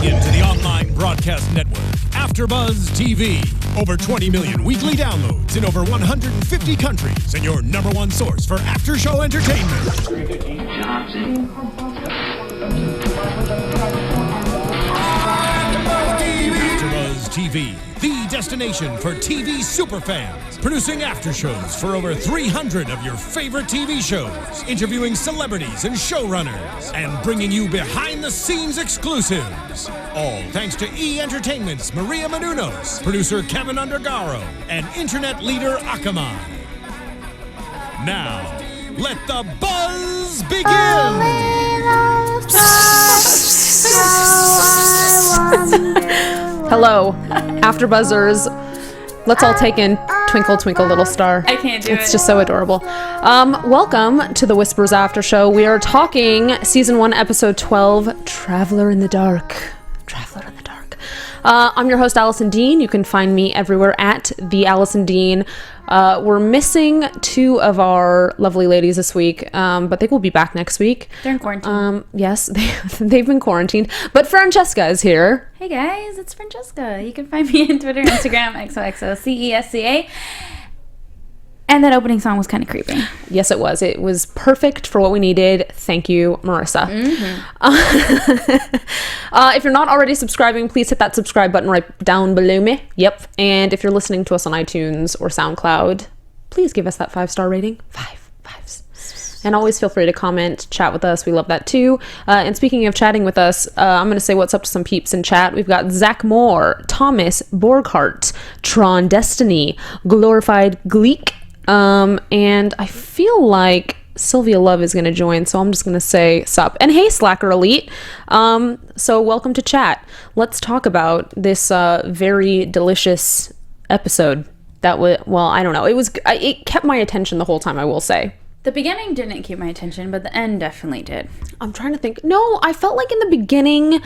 Tuning in to the online broadcast network, AFTERBUZZ TV. Over 20 million weekly downloads in over 150 countries, and your number one source for after-show entertainment. AFTERBUZZ TV, the destination for TV superfans. Producing aftershows for over 300 of your favorite TV shows. Interviewing celebrities and showrunners. And bringing you behind-the-scenes exclusives. All thanks to E! Entertainment's Maria Menounos, producer Kevin Undergaro, and internet leader Akamai. Now, let the buzz begin! Hello, AfterBuzzers. Let's all take in Twinkle Twinkle Little Star. I can't do it. It's just so adorable. Welcome to the Whispers After Show. We are talking Season 1, Episode 12, Traveler in the Dark. Traveler in the Dark. I'm your host, Alison Dean. You can find me everywhere at the Alison Dean. We're missing two of our lovely ladies this week, but they will be back next week. They're in quarantine. Yes, they've been quarantined. But Francesca is here. Hey guys, it's Francesca. You can find me on Twitter, Instagram, XOXOCESCA. And that opening song was kind of creepy. Yes, it was. It was perfect for what we needed. Thank you, Marissa. If you're not already subscribing, please hit that subscribe button right down below me. Yep. And if you're listening to us on iTunes or SoundCloud, please give us that 5-star rating. Fives. And always feel free to comment, chat with us. We love that too. And speaking of chatting with us, I'm going to say what's up to some peeps in chat. We've got Zach Moore, Thomas Borghardt, Tron Destiny, Glorified Gleek, and I feel like Sylvia Love is going to join, so I'm just going to say sup. And hey, Slacker Elite. So welcome to chat. Let's talk about this very delicious episode. That was, well, I don't know. It kept my attention the whole time, I will say. The beginning didn't keep my attention, but the end definitely did. I'm trying to think. No, I felt like in the beginning...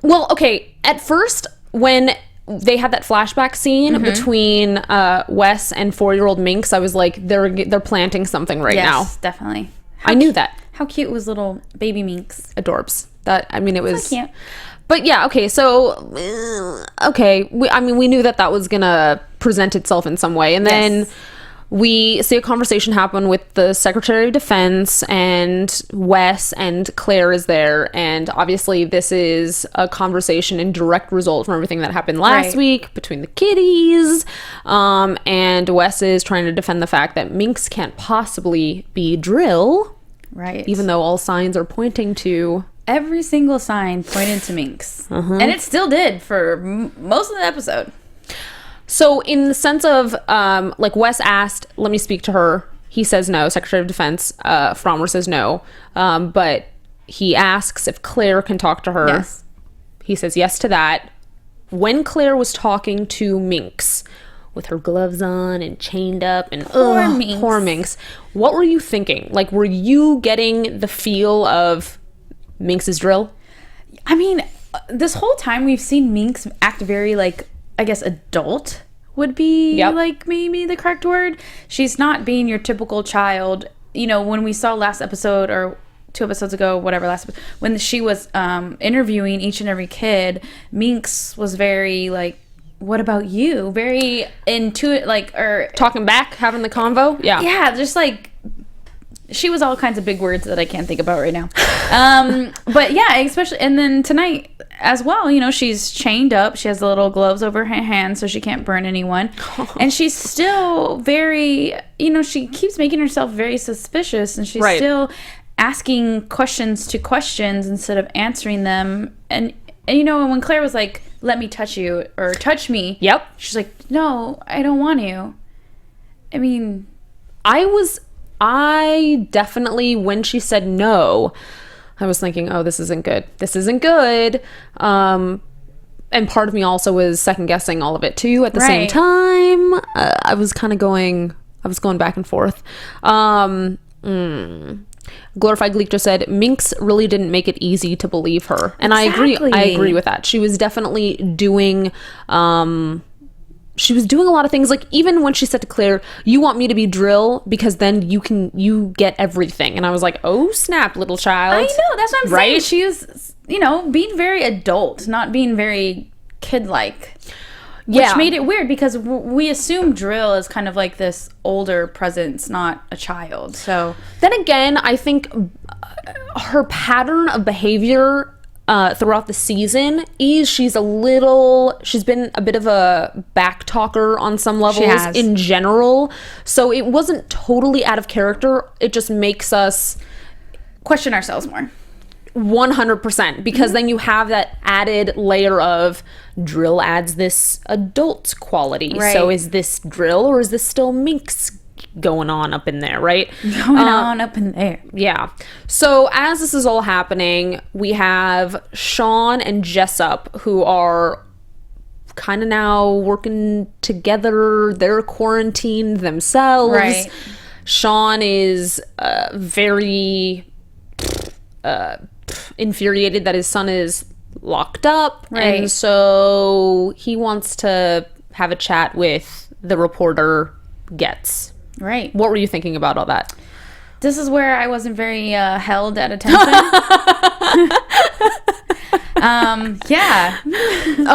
Well, okay, at first, when they had that flashback scene between Wes and 4-year-old Minx, I was like, they're planting something now. Yes, definitely. I knew that. How cute was little baby Minx? Adorbs. It was... So cute. But yeah, okay, so... we knew that was gonna present itself in some way, and then... We see a conversation happen with the Secretary of Defense, and Wes and Claire is there, and obviously this is a conversation in direct result from everything that happened last week between the kiddies, and Wes is trying to defend the fact that Minx can't possibly be Drill, right? Even though all signs are pointing to... Every single sign pointed to Minx, and it still did for most of the episode. So in the sense of, Wes asked, let me speak to her. He says no. Secretary of Defense, Frommer says no. But he asks if Claire can talk to her. Yes. He says yes to that. When Claire was talking to Minx, with her gloves on and chained up, and poor Minx. What were you thinking? Like, were you getting the feel of Minx's Drill? I mean, this whole time we've seen Minx act very, I guess adult would be maybe the correct word. She's not being your typical child. You know, when we saw last episode or 2 episodes ago, whatever, when she was interviewing each and every kid, Minx was very what about you? Very into it, or talking back, having the convo. Yeah, just she was all kinds of big words that I can't think about right now. But yeah, especially, and then tonight as well, she's chained up. She has the little gloves over her hands so she can't burn anyone. And she's still very, she keeps making herself very suspicious, and she's still asking questions to questions instead of answering them. And when Claire was like, let me touch you, or touch me. Yep. She's like, no, I don't want to. I mean, I definitely, when she said no, I was thinking, oh, this isn't good. This isn't good. And part of me also was second guessing all of it too at the same time. I was going back and forth. Glorified Gleek just said, Minx really didn't make it easy to believe her. And exactly. I agree with that. She was definitely doing... she was doing a lot of things, even when she said to Claire, you want me to be Drill because then you get everything. And I was like, oh snap, little child. I know, that's what I'm saying. She was being very adult, not being very kid-like. Which made it weird because we assume Drill is kind of like this older presence, not a child. So then again, I think her pattern of behavior throughout the season is she's been a bit of a back talker on some levels in general. So it wasn't totally out of character. It just makes us question ourselves more. 100%, because then you have that added layer of Drill adds this adult quality. Right. So is this Drill or is this still Minx going on up in there, right? Going on up in there. Yeah. So as this is all happening, we have Sean and Jessup, who are kind of now working together. They're quarantined themselves. Right. Sean is very infuriated that his son is locked up, right. And so he wants to have a chat with the reporter Getz. Right. What were you thinking about all that? This is where I wasn't very held at attention. Yeah.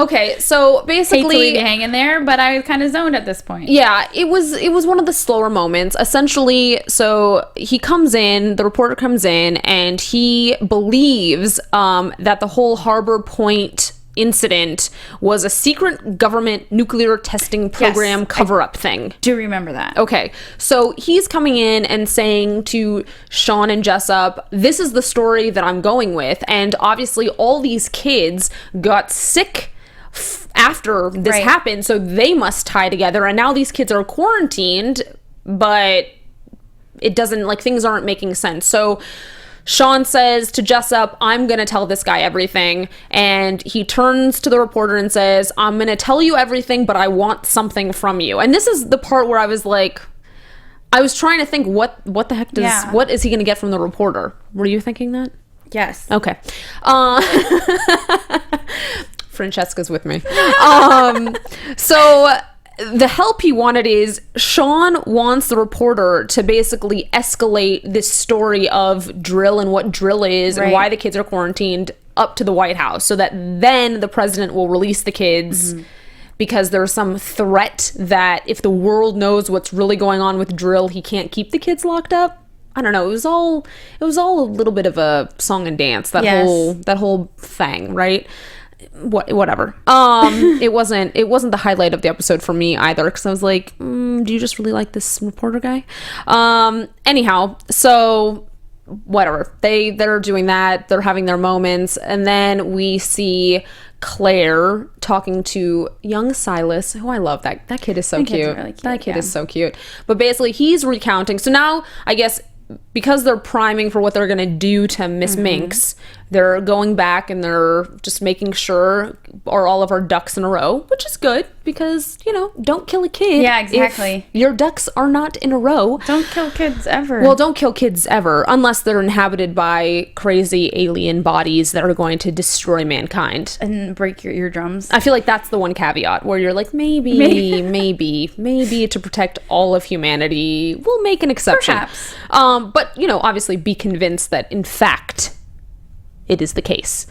Okay, so basically, hate to leave you hanging there, but I was kind of zoned at this point. Yeah, it was one of the slower moments. Essentially, so he comes in, the reporter comes in, and he believes that the whole Harbor Point incident was a secret government nuclear testing program cover-up thing. Do remember that. Okay, so he's coming in and saying to Sean and Jessup, this is the story that I'm going with, and obviously all these kids got sick after this happened, so they must tie together, and now these kids are quarantined, but it doesn't, like, things aren't making sense. So Sean says to Jessup, I'm going to tell this guy everything. And he turns to the reporter and says, I'm going to tell you everything, but I want something from you. And this is the part where I was like, I was trying to think, what the heck what is he going to get from the reporter? Were you thinking that? Yes. Okay. Francesca's with me. So the help he wanted is Sean wants the reporter to basically escalate this story of Drill and what Drill is and why the kids are quarantined up to the White House, so that then the president will release the kids because there's some threat that if the world knows what's really going on with Drill, he can't keep the kids locked up. I don't know. It was all a little bit of a song and dance, that whole thing, right? Whatever. It wasn't the highlight of the episode for me either, because I was like, do you just really like this reporter guy? Anyhow, so whatever, they're doing that, they're having their moments, and then we see Claire talking to young Silas, who I love. That kid is so cute. Really cute. That kid is so cute. But basically he's recounting, so now I guess because they're priming for what they're gonna do to Miss Minx, they're going back and they're just making sure are all of our ducks in a row, which is good because, don't kill a kid. Yeah, exactly. If your ducks are not in a row. Don't kill kids ever. Well, don't kill kids ever, unless they're inhabited by crazy alien bodies that are going to destroy mankind. And break your eardrums. I feel like that's the one caveat where you're like, maybe to protect all of humanity, we'll make an exception. Perhaps. But, obviously be convinced that, in fact, it is the case.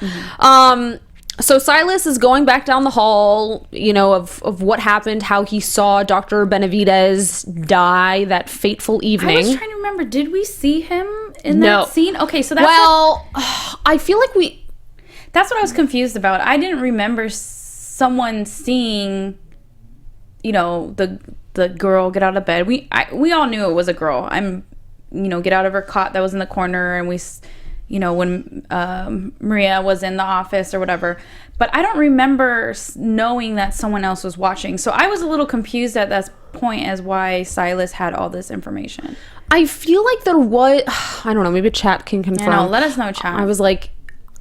So Silas is going back down the hall, of what happened, how he saw Dr. Benavidez die that fateful evening. I was trying to remember, did we see him in that scene? Okay, so that's... I feel like that's what I was confused about. I didn't remember someone seeing, the girl get out of bed. We all knew it was a girl. Get out of her cot that was in the corner, and we... when Maria was in the office or whatever. But I don't remember knowing that someone else was watching. So I was a little confused at that point as why Silas had all this information. I feel like there was... I don't know, maybe chat can confirm. Let us know, chat. I was like...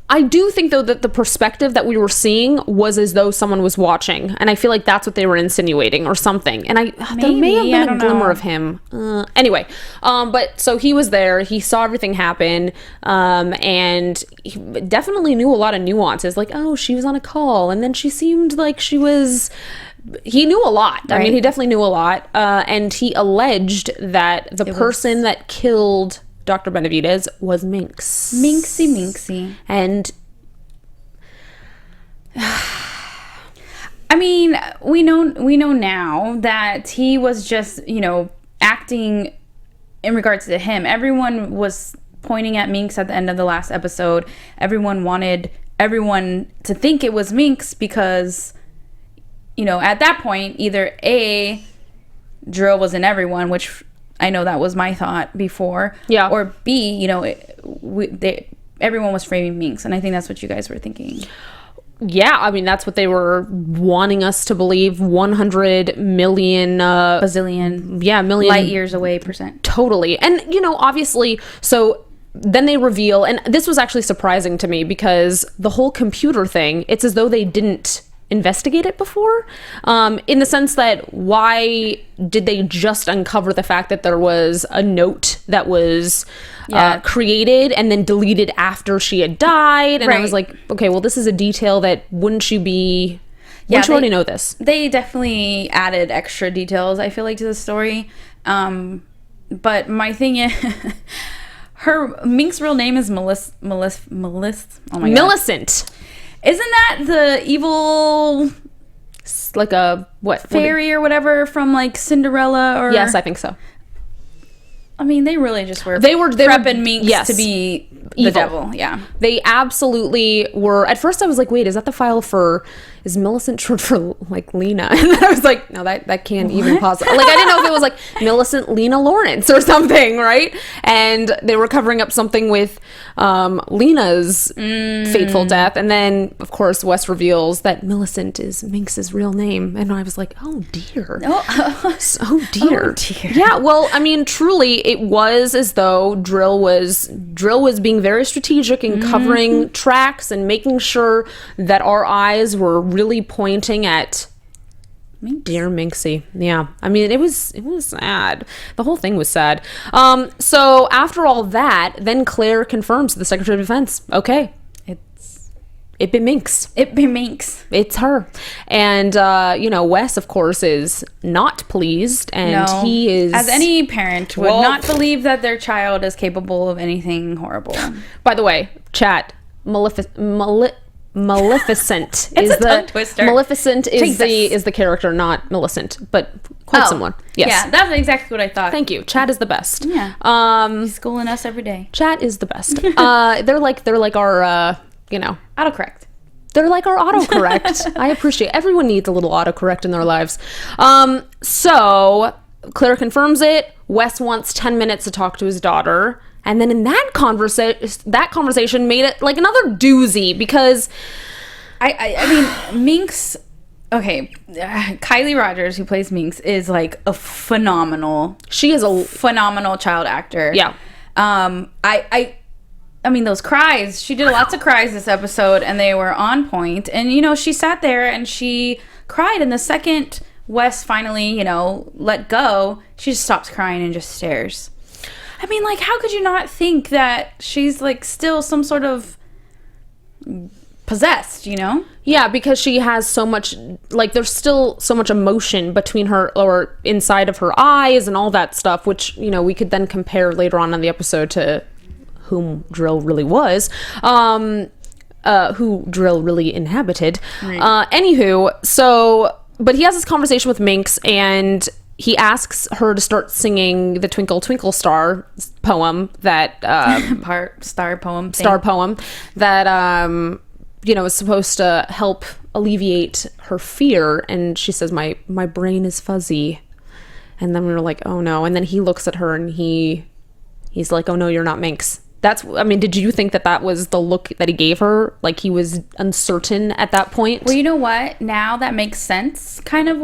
I do think, though, that the perspective that we were seeing was as though someone was watching. And I feel like that's what they were insinuating or something. And there may have been a glimmer of him. Anyway, but so he was there. He saw everything happen. And he definitely knew a lot of nuances. Like, oh, she was on a call. And then she seemed like she was... He knew a lot. Right. I mean, he definitely knew a lot. And he alleged that the person that killed Dr. Benavidez was Minx. Minxy. And I mean, we know now that he was just, acting in regards to him. Everyone was pointing at Minx at the end of the last episode. Everyone wanted everyone to think it was Minx because, at that point, either A, Drill was in everyone, which I know that was my thought before. Yeah. Or B, everyone was framing Minx, and I think that's what you guys were thinking. Yeah, I mean, that's what they were wanting us to believe. 100 million... bazillion. Yeah, million... light years away %. Totally. And, obviously, so then they reveal, and this was actually surprising to me because the whole computer thing, it's as though they didn't investigate it before, in the sense that why did they just uncover the fact that there was a note that was created and then deleted after she had died? And I was like, okay, well, this is a detail that wouldn't you already know this? They definitely added extra details, I feel like, to the story. But my thing is, Minx's real name is Millicent. Oh my God. Millicent. Isn't that the evil, like a fairy or whatever from like Cinderella? Or yes, I think so. I mean, they really just were. They were prepping Minx to be the devil. Yeah, they absolutely were. At first, I was like, "Wait, is that the file for? Is Millicent short for like Lena?" And then I was like, "No, that can't even possibly." Like, I didn't know if it was like Millicent Lena Lawrence or something, right? And they were covering up something with Lena's fateful death, and then of course Wes reveals that Millicent is Minx's real name, and I was like, "Oh dear, oh dear." Yeah, well, I mean, truly, it was as though Drill was being very strategic in covering tracks and making sure that our eyes were really pointing at dear Minxie. Yeah, I mean, it was sad. The whole thing was sad. So after all that, then Claire confirms to the Secretary of Defense, okay, it be Minx. It's her. And, Wes, of course, is not pleased. And he is... As any parent would not believe that their child is capable of anything horrible. By the way, chat, Maleficent is a tongue twister. Maleficent is the character, not Millicent, but quite similar. Yes. Yeah, that's exactly what I thought. Thank you. Chat is the best. Yeah. He's schooling us every day. Chat is the best. They're like our autocorrect. They're like our autocorrect. I appreciate it. Everyone needs a little autocorrect in their lives. So Claire confirms it. Wes wants 10 minutes to talk to his daughter. And then in that conversation made it like another doozy because I mean, Minx, okay, Kylie Rogers, who plays Minx, is like a phenomenal. She is a phenomenal child actor. Yeah. I mean, those cries, she did lots of cries this episode and they were on point. And, she sat there and she cried. And the second Wes finally, let go, she just stops crying and just stares. I mean, like, how could you not think that she's, like, still some sort of possessed, Yeah, because she has so much, like, there's still so much emotion between her, or inside of her eyes and all that stuff, which, we could then compare later on in the episode to whom Drill really was, who Drill really inhabited. Right. But he has this conversation with Minx, and he asks her to start singing the Twinkle Twinkle Star poem that star poem that is supposed to help alleviate her fear. And she says, my brain is fuzzy. And then we were like, oh no. And then he looks at her and he's like, oh no, you're not Minx. Did you think that was the look that he gave her? Like he was uncertain at that point? Well, you know what? Now that makes sense. Kind of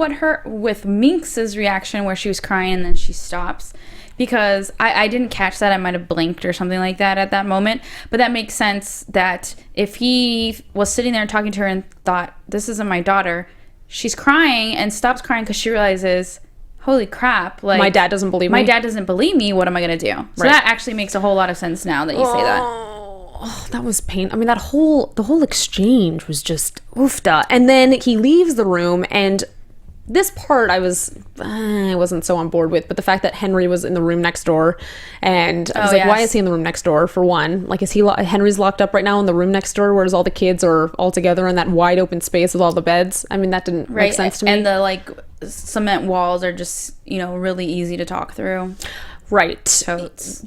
with Minx's reaction where she was crying and then she stops. Because I didn't catch that. I might have blinked or something like that at that moment. But that makes sense that if he was sitting there talking to her and thought, this isn't my daughter, she's crying and stops crying because she realizes, holy crap, like, my dad doesn't believe me. What am I going to do? So that actually makes a whole lot of sense now that you say that. Oh, that was pain. I mean, the whole exchange was just oofda. And then he leaves the room, and this part I wasn't so on board with, but the fact that Henry was in the room next door, and I was like, why is he in the room next door, for one? Like, is Henry's locked up right now in the room next door, whereas all the kids are all together in that wide open space with all the beds? I mean, that didn't make sense to me. And the, like, cement walls are just, you know, really easy to talk through. Right. Totes.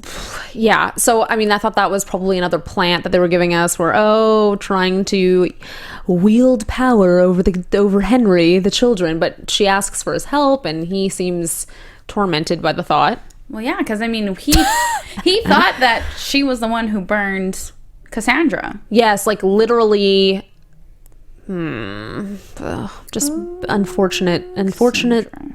Yeah. So, I mean, I thought that was probably another plant that they were giving us where, trying to wield power over Henry, the children. But she asks for his help, and he seems tormented by the thought. Well, yeah, because, I mean, he thought that she was the one who burned Cassandra. Yes, like, literally... just unfortunate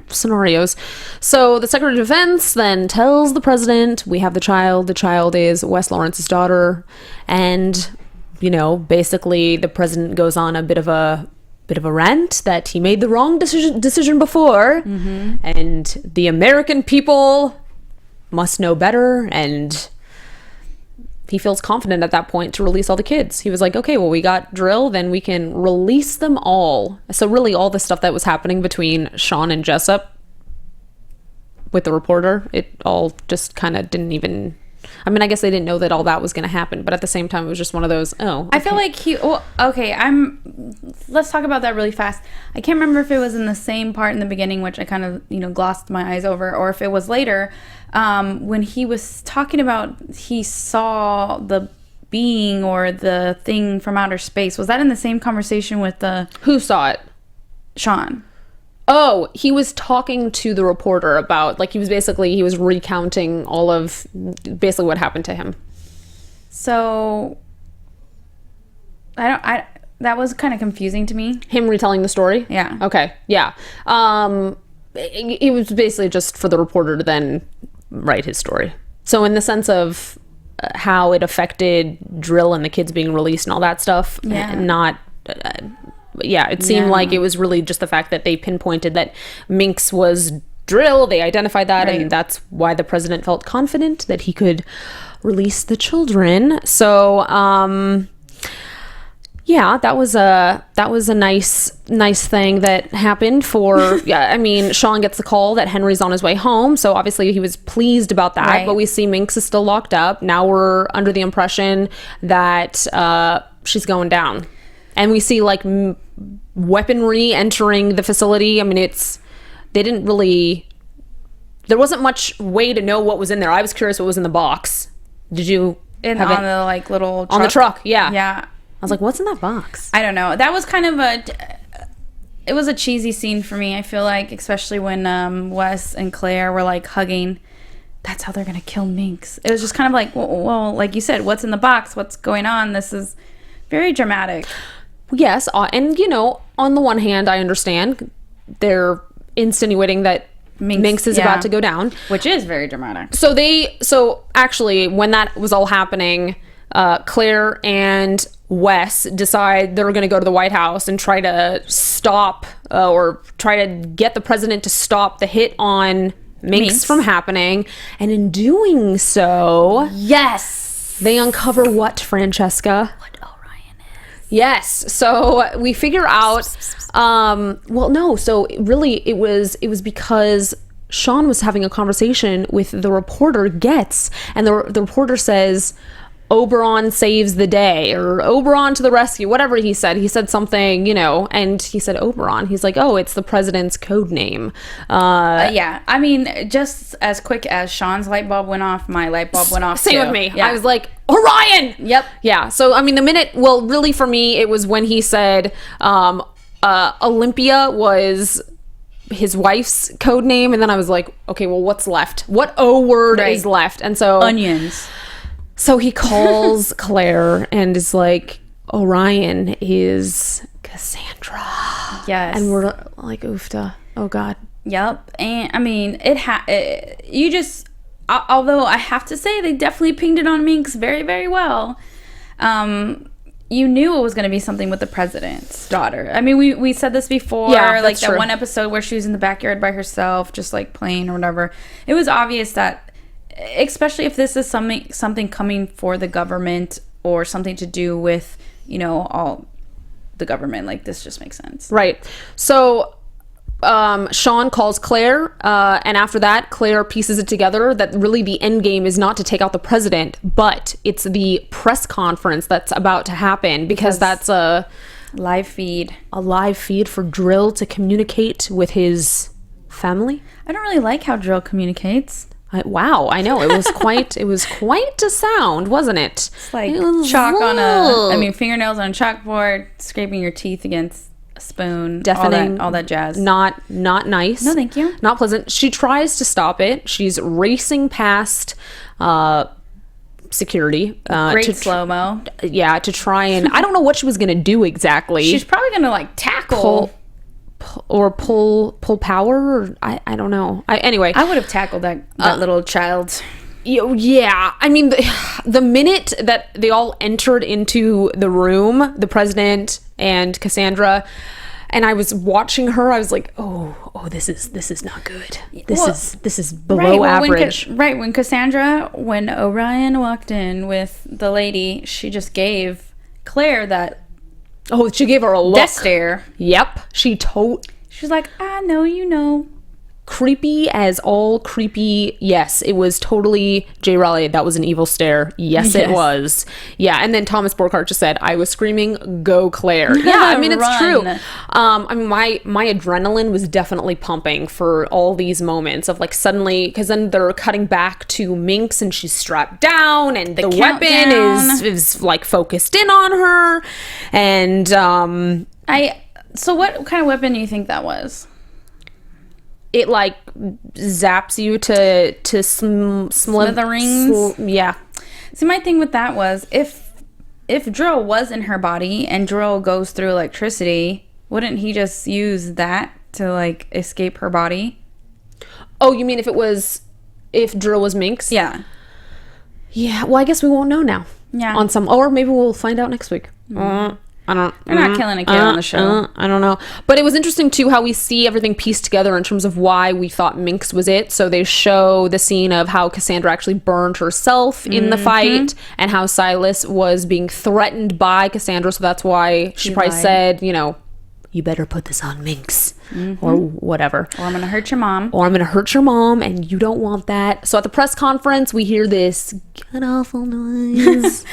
scenarios. So the Secretary of Defense then tells the president, we have the child. The child is Wes Lawrence's daughter, and you know, basically the president goes on a bit of a rant that he made the wrong decision before, and the American people must know better, and he feels confident at that point to release all the kids. He was like, okay, well, we got drill, then we can release them all. So really all the stuff that was happening between Sean and Jessup with the reporter, it all just kind of didn't even... I mean, I guess they didn't know that all that was going to happen, but at the same time, it was just one of those, okay. I feel like let's talk about that really fast. I can't remember if it was in the same part in the beginning, which I kind of, you know, glossed my eyes over, or if it was later, when he was talking about he saw the being or the thing from outer space. Was that in the same conversation with the... Who saw it? Sean. Oh, he was talking to the reporter about, like, he was recounting all of basically what happened to him. So, that was kind of confusing to me. Him retelling the story? Yeah. Okay, yeah. It was basically just for the reporter to then write his story. So in the sense of how it affected Drill and the kids being released and all that stuff, not... yeah, it seemed like it was really just the fact that they pinpointed that Minx was Drill. They identified that, and that's why the president felt confident that he could release the children. So, yeah, that was a nice thing that happened for... Yeah, I mean, Sean gets the call that Henry's on his way home, so obviously he was pleased about that. Right. But we see Minx is still locked up. Now we're under the impression that she's going down. And we see, like, weaponry entering the facility. I mean, they didn't really... There wasn't much way to know what was in there. I was curious what was in the box. Did you have it? On the, like, little truck? On the truck, yeah. Yeah. I was like, what's in that box? I don't know. That was kind of it was a cheesy scene for me, I feel like, especially when Wes and Claire were, like, hugging. That's how they're going to kill Minx. It was just kind of like, well, like you said, what's in the box? What's going on? This is very dramatic. Yes, and, you know, on the one hand, I understand they're insinuating that Minx is about to go down. Which is very dramatic. So actually, when that was all happening, Claire and Wes decide they're going to go to the White House and try to stop or try to get the president to stop the hit on Minx from happening. And in doing so... Yes! They uncover what, Francesca? Yes. So we figure out, so really it was because Sean was having a conversation with the reporter, Getz, and the reporter says, Oberon saves the day, or Oberon to the rescue, whatever he said. He said something, you know, and he said Oberon. He's like, oh, it's the president's code name. Yeah. I mean, just as quick as Sean's light bulb went off, my light bulb went off Same too. with me. Yeah. I was like, Orion! Yep. Yeah. So, I mean, really for me, it was when he said Olympia was his wife's code name, and then I was like, okay, well, what's left? What O word is left? And so... Onions. So he calls Claire and is like, Orion is Cassandra. Yes. And we're like, oofta. Oh, God. Yep. And, I mean, although I have to say they definitely pinged it on Minx very, very well. You knew it was going to be something with the president's daughter. I mean, we said this before, like that one episode where she was in the backyard by herself, just like playing or whatever. It was obvious that, especially if this is something coming for the government or something to do with, you know, all the government, like this just makes sense. Right. So Sean calls Claire, and after that, Claire pieces it together that really the end game is not to take out the president, but it's the press conference that's about to happen because that's a live feed for Drill to communicate with his family. I don't really like how Drill communicates. Wow, I know, it was quite a sound, wasn't it? It's like it was chalk fingernails on a chalkboard, scraping your teeth against a spoon, deafening, all that jazz. Not nice. No, thank you. Not pleasant. She tries to stop it. She's racing past security. Great slow-mo. Yeah, to try and I don't know what she was gonna do exactly. She's probably gonna like tackle pull power, or I don't know. Anyway, I would have tackled that little child. Yeah, I mean, the minute that they all entered into the room, the president and Cassandra, and I was watching her, I was like, oh, this is not good. This is below average. When Orion walked in with the lady, she just gave Claire that. Oh, she gave her a look. Death stare. Yep. She's like, I know you know. Creepy as all creepy. Yes, it was totally J. Raleigh. That was an evil stare. Yes, it was. Yeah, and then Thomas Borkhardt just said, I was screaming, go Claire. Yeah, I mean, it's true. I mean, my adrenaline was definitely pumping for all these moments of like suddenly, because then they're cutting back to Minx and she's strapped down and the weapon is like focused in on her. And so what kind of weapon do you think that was? It like zaps you to smithereens. Yeah. See, my thing with that was if Drill was in her body and Drill goes through electricity, wouldn't he just use that to like escape her body? Oh, you mean if Drill was Minx? Yeah. Yeah. Well, I guess we won't know now. Yeah. Or maybe we'll find out next week. I don't. We're not killing a kid on the show. I don't know. But it was interesting too how we see everything pieced together in terms of why we thought Minx was it. So they show the scene of how Cassandra actually burned herself in the fight, and how Silas was being threatened by Cassandra. So that's why she probably said, you better put this on Minx, or whatever. Or I'm gonna hurt your mom. And you don't want that. So at the press conference, we hear this god awful noise.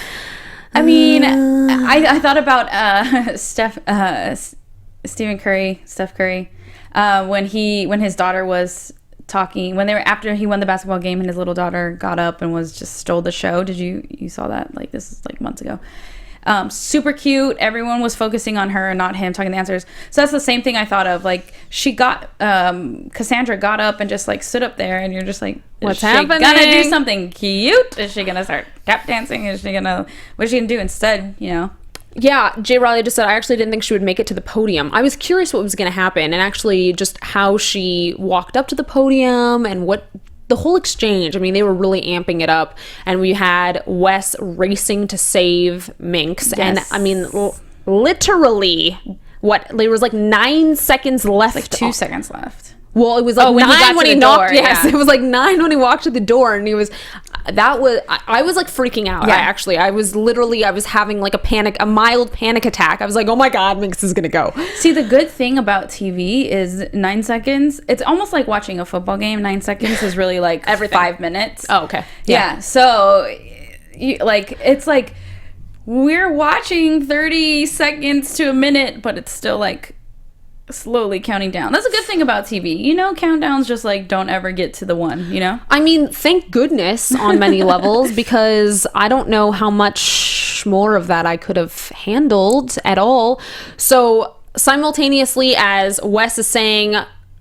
I mean, I thought about Steph Curry, when his daughter was talking, after he won the basketball game and his little daughter got up and was just stole the show. Did you saw that? Like, this is like months ago. Super cute. Everyone was focusing on her and not him talking the answers. So that's the same thing I thought of. Like, Cassandra got up and just like stood up there, and you're just like, what's happening? Gonna do something cute? Is she gonna start tap dancing? What is she gonna do instead? Yeah, J. Riley just said, I actually didn't think she would make it to the podium. I was curious what was going to happen, and actually just how she walked up to the podium and what the whole exchange. I mean, they were really amping it up, and we had Wes racing to save Minx. Yes. And I mean, literally, there was like 9 seconds left. Like 2 seconds left. Well, it was like 9 when he knocked. Yes, it was like 9 when he walked to the door, and I was like freaking out. Yeah. I was having like a mild panic attack. I was like, oh my God, Minx is gonna go. See, the good thing about TV is 9 seconds. It's almost like watching a football game. 9 seconds is really like 5 minutes. Oh, okay. Yeah. So, it's like we're watching 30 seconds to a minute, but it's still like slowly counting down. That's a good thing about TV. Countdowns just like don't ever get to the 1, I mean, thank goodness on many levels, because I don't know how much more of that I could have handled at all. So simultaneously as Wes is saying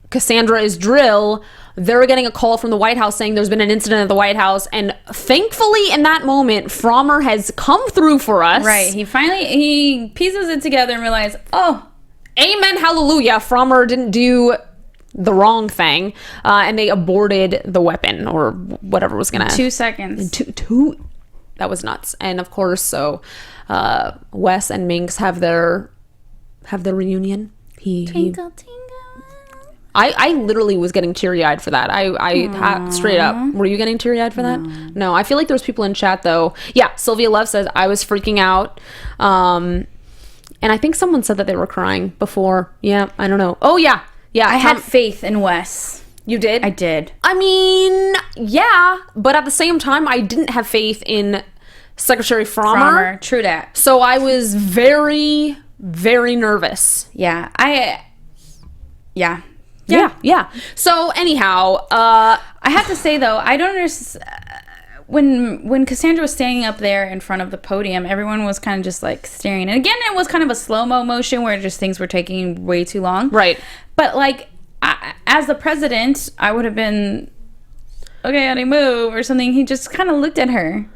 Cassandra is Drill, they're getting a call from the White House saying there's been an incident at the White House, and thankfully in that moment Frommer has come through for us. Right. He pieces it together and realizes, amen, hallelujah, Frommer didn't do the wrong thing, and they aborted the weapon or whatever was gonna. 2 seconds. Two. That was nuts. And of course, so Wes and Minx have their reunion. Twinkle, twinkle. I literally was getting teary-eyed for that. I straight up. Were you getting teary-eyed for that? No. I feel like there's people in chat though. Yeah, Sylvia Love says I was freaking out. And I think someone said that they were crying before. Yeah, I don't know. Oh, yeah. Yeah, I had faith in Wes. You did? I did. I mean, yeah, but at the same time, I didn't have faith in Secretary Frommer. True that. So I was very, very nervous. Yeah. Yeah. So anyhow, I have to say though, I don't understand. When Cassandra was standing up there in front of the podium, everyone was kind of just like staring. And again, it was kind of a slow-mo motion where just things were taking way too long. Right. But like, as the president, I would have been, okay, how do you move or something? He just kind of looked at her.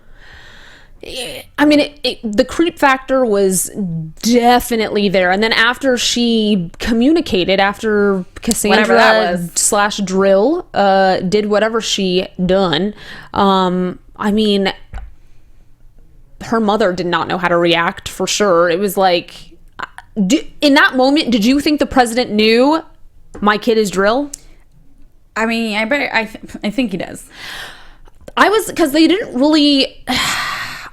I mean, the creep factor was definitely there. And then after she communicated, after Cassandra / Drill did whatever she done, I mean, her mother did not know how to react for sure. It was like, in that moment, did you think the president knew my kid is Drill? I mean, I think he does. Because they didn't really...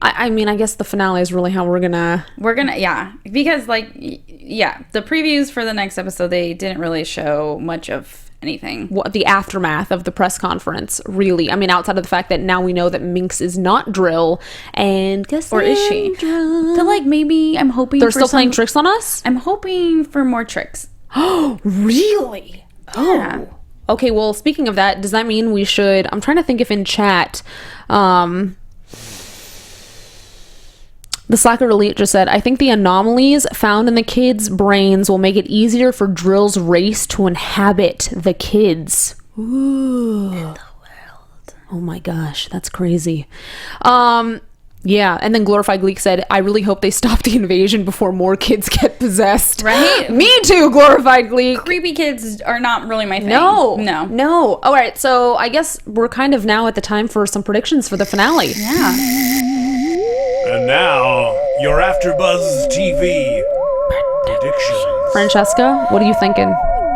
I mean, I guess the finale is really how we're gonna, yeah, because like, yeah, the previews for the next episode, they didn't really show much of anything. What the aftermath of the press conference, really. I mean, outside of the fact that now we know that Minx is not Drill, and Cassandra. Or is she? So like, maybe I'm hoping they're still playing tricks on us? I'm hoping for more tricks. Oh, really? Yeah. Oh. Okay, well, speaking of that, does that mean we should, I'm trying to think if in chat, the Slacker Elite just said, I think the anomalies found in the kids' brains will make it easier for Drill's race to inhabit the kids. Ooh. In the world. Oh my gosh, that's crazy. Yeah, and then Glorified Gleek said, I really hope they stop the invasion before more kids get possessed. Right? Me too, Glorified Gleek. Creepy kids are not really my thing. No. All right, so I guess we're kind of now at the time for some predictions for the finale. Yeah. And now, your AFTERBUZZ TV predictions. Francesca, what are you thinking?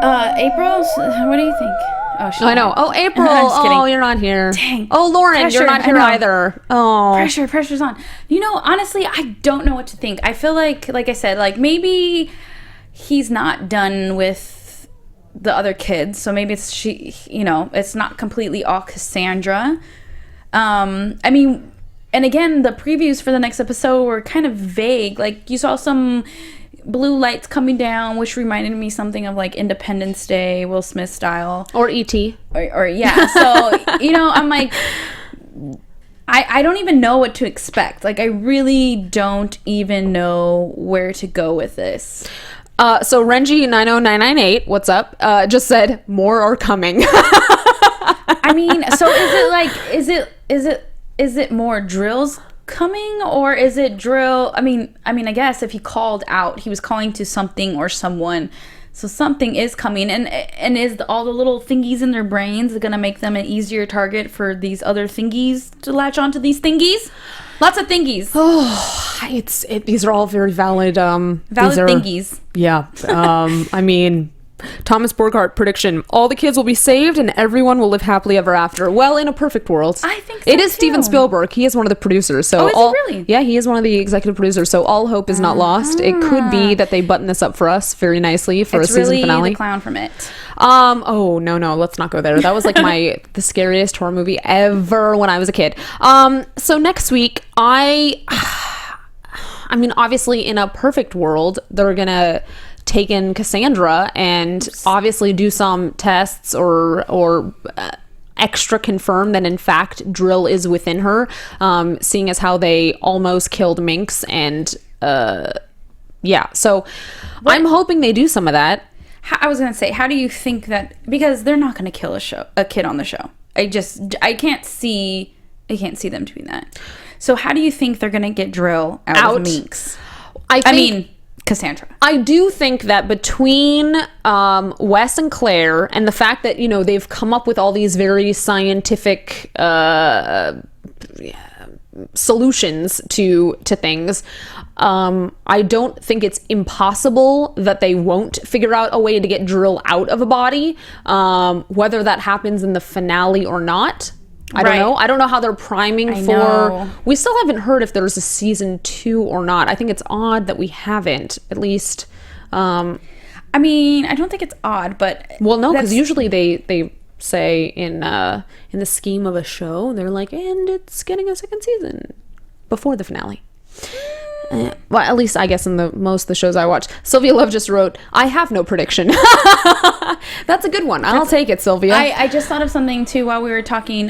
April, what do you think? Oh, I know. Oh, April. I'm just kidding. Oh, you're not here. Dang. Oh, Lauren, Pressure, you're not here either. Oh. Pressure's on. You know, honestly, I don't know what to think. I feel like I said, like maybe he's not done with the other kids, so maybe it's it's not completely all Cassandra. I mean, and again, the previews for the next episode were kind of vague. Like, you saw some blue lights coming down, which reminded me something of like Independence Day, Will Smith style, or E.T. or yeah. So I'm like, I don't even know what to expect. Like, I really don't even know where to go with this. So Renji 90998, what's up? Just said more are coming. I mean, so is it more drills coming, or is it Drill? I mean, I guess if he called out, he was calling to something or someone, so something is coming. And is all the little thingies in their brains gonna make them an easier target for these other thingies to latch onto these thingies? Lots of thingies. Oh, these are all very valid. Thingies. Yeah. I mean, Thomas Borghardt prediction: all the kids will be saved and everyone will live happily ever after. Well, in a perfect world. I think so, it is too. Steven Spielberg. He is one of the producers. So is he really? Yeah, he is one of the executive producers. So all hope is not lost. It could be that they button this up for us very nicely for a season finale. It's really the clown from It. Oh no, let's not go there. That was like the scariest horror movie ever when I was a kid. So next week, I mean, obviously in a perfect world, they're gonna take in Cassandra and obviously do some tests or extra confirm that in fact Drill is within her, seeing as how they almost killed Minx. And yeah, so I'm hoping they do some of that. I was gonna say, how do you think that, because they're not gonna kill a kid on the show. I can't see them doing that. So how do you think they're gonna get Drill out of Minx? I mean Cassandra. I do think that between Wes and Claire and the fact that they've come up with all these very scientific solutions to things, I don't think it's impossible that they won't figure out a way to get Drill out of a body, whether that happens in the finale or not. I don't know. I don't know how they're priming for. We still haven't heard if there's a season 2 or not. I think it's odd that we haven't, at least. I mean, I don't think it's odd, but Well, no, because usually they say in the scheme of a show, they're like, and it's getting a second season before the finale. Well, at least I guess in most of the shows I watch. Sylvia Love just wrote, I have no prediction. That's a good one. I'll take it, Sylvia. I just thought of something too while we were talking.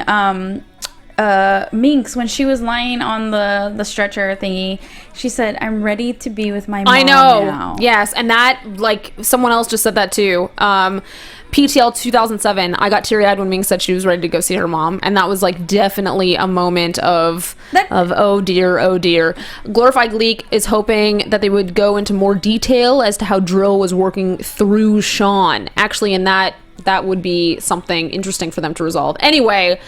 Minx, when she was lying on the stretcher thingy, she said, I'm ready to be with my mom I know. now. Yes, and that, like, someone else just said that too. PTL 2007, I got teary-eyed when Minx said she was ready to go see her mom, and that was, like, definitely a moment of oh dear, oh dear. Glorified Gleek is hoping that they would go into more detail as to how Drill was working through Sean. Actually, and that would be something interesting for them to resolve. Anyway,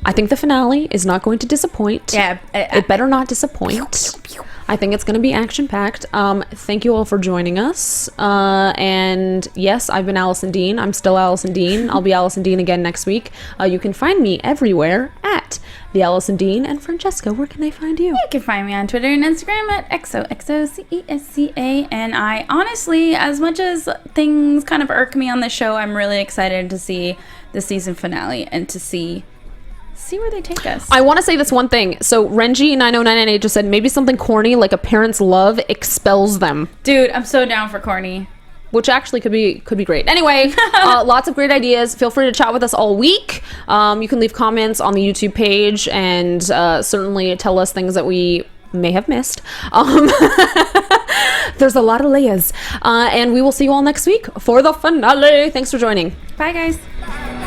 I think the finale is not going to disappoint. Yeah. It better not disappoint. I think it's going to be action-packed. Thank you all for joining us. And yes, I've been Alison Dean. I'm still Alison Dean. I'll be Alison Dean again next week. You can find me everywhere at the Alison Dean. And Francesca, where can they find you? You can find me on Twitter and Instagram at XOXOCESCA. And I honestly, as much as things kind of irk me on the show, I'm really excited to see the season finale and to see where they take us. I want to say this one thing. So Renji 9098 just said maybe something corny like a parent's love expels them. Dude, I'm so down for corny. Which actually could be great. Anyway, lots of great ideas. Feel free to chat with us all week. You can leave comments on the YouTube page and certainly tell us things that we may have missed. There's a lot of layers. And we will see you all next week for the finale. Thanks for joining. Bye, guys.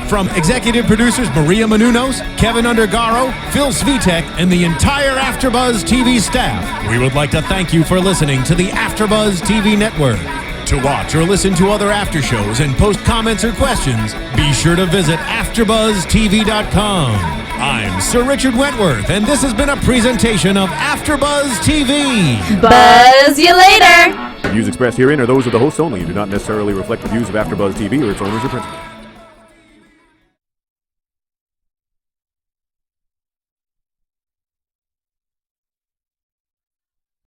From executive producers Maria Menounos, Kevin Undergaro, Phil Svitek, and the entire AfterBuzz TV staff, we would like to thank you for listening to the AfterBuzz TV network. To watch or listen to other after shows and post comments or questions, be sure to visit AfterBuzzTV.com. I'm Sir Richard Wentworth, and this has been a presentation of AfterBuzz TV. Buzz you later! The views expressed herein are those of the hosts only and do not necessarily reflect the views of AfterBuzz TV or its owners or principals.